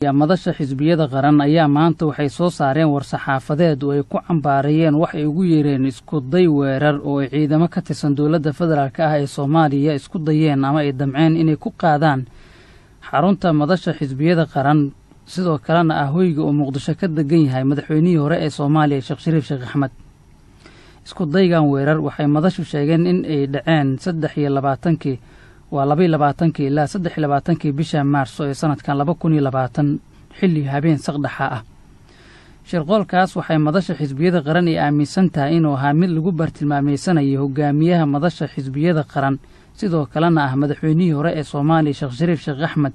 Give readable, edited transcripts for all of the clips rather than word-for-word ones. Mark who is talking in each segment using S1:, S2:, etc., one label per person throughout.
S1: madasha xisbiyada qaran ayaa maanta waxay soo saareen war-saxaafadeed oo ay ku cambaarayeen wax ay ugu yeereen isku day weerar oo ay ciidamo ka tirsan dowladda federaalka ah ee Soomaaliya isku dayeen ama ay damceen inay ku qaadaan xarunta madasha xisbiyada qaran sidoo kalena ah hoyga oo Muqdisho ka degan yahay madaxweynihii hore ee Soomaaliya Sheekh Shariif Sheekh Axmed. isku daygan weerar waxay madashu sheegeen in ay dhaceen 23 waa 22 ilaa 23 bisha Maarso ee sanadkan 2020 xilli habeen saqdhaxa ah. shirqoolkaas waxay madasha xisbiyada qaran ay aaminsan tahay inuu ahaa mid lagu bartilmaameysanayo hogaamiyaha madasha xisbiyada qaran sidoo kalena ah madaxweynihii hore ee Soomaaliya Sheekh Shariif Sheekh Axmed.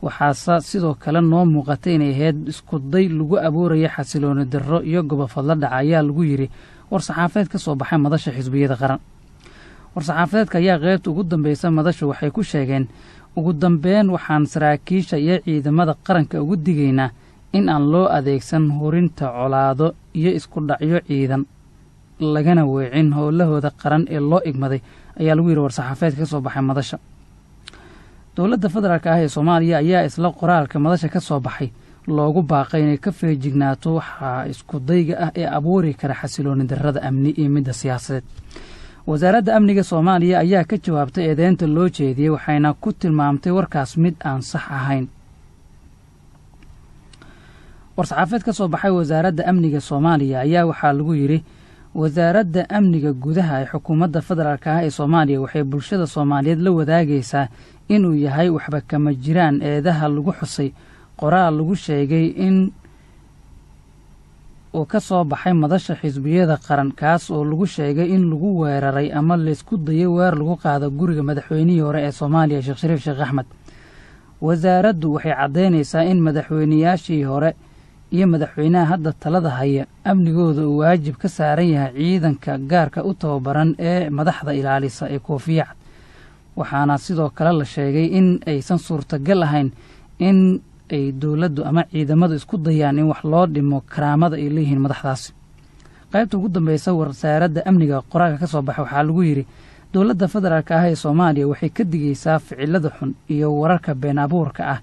S1: waxaase sidoo kale noo muuqatay inay ahayd isku day lagu abuurayo xasilooni darro iyo gobofadla dhaca ayaa lagu yiri war-saxaafadeed ka soo baxay madasha xisbiyada qaran. war-saxaafadeedka ayaa qaybta ugu dambaysa madashu waxay ku sheegeen ugu dambeyn waxaan saraakiisha iyo ciidamada qaranka ugu digaynaa in aan loo adeegsan horinta colaado iyo isku dhacyo ciidan lagana weecin howlahooda qaran ee loo igmaday ayaa lagu yiri war-saxaafadeedka ka soo baxay madasha. dowladda federaalka ah ee Soomaaliya ayaa isla qoraalka madasha ka soo baxay loogu baaqay inay ka feejignaato waxa isku dayga ah ee abuuri kara xasilooni darrada amni iyo midda siyaasadeed. wasaaradda amniga Soomaaliya ayaa ka jawaabtay eedeynta loo jeediyay waxayna ku tilmaamtay warkaas mid aan sax ahayn. war-saxaafadeed ka soo baxay wasaaradda amniga Soomaaliya ayaa waxaa lagu yiri wasaaradda amniga gudaha ee xukuumadda federaalka ah ee Soomaaliya waxay bulshada Soomaaliyeed la wadaagaysaa inuu yahay waxba kama jiraan eedaha lagu xusay qoraal lagu sheegay in oo ka soo baxay madasha xisbiyada qaran kaas oo lagu sheegay in lagu weeraray ama la isku dayay weer lagu qaado guriga madaxweynihii hore ee Soomaaliya Sheekh Shariif Sheekh Axmed. wasaaraddu waxay cadeynaysaa in madaxweynayaashii hore iyo madaxweynaha hadda talada haya amnigooda uu waajib ka saaran yahay ciidanka gaarka u tababaran ee madaxda ilaalisa ee koofiyad. waxaana sidoo kale la sheegay in aysan suurtagal ahayn in ay dowladdu ama ciidamadu isku dayaan in wax loo dhimo karaamada ay leeyihiin madaxdaasi. qaybta ugu dambaysa wasaaradda amniga qoraalka ka soo baxay waxaa lagu yiri dowladda federaalka ah ee Soomaaliya waxay ka digaysaa ficilada xun iyo wararka been abuurka ah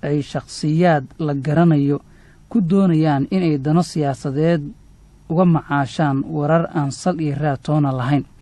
S1: ay shakhsiyaad la garanayo ku doonayaan inay dano siyaasadeed uga macaashaan warar aan sal iyo raad toona lahayn.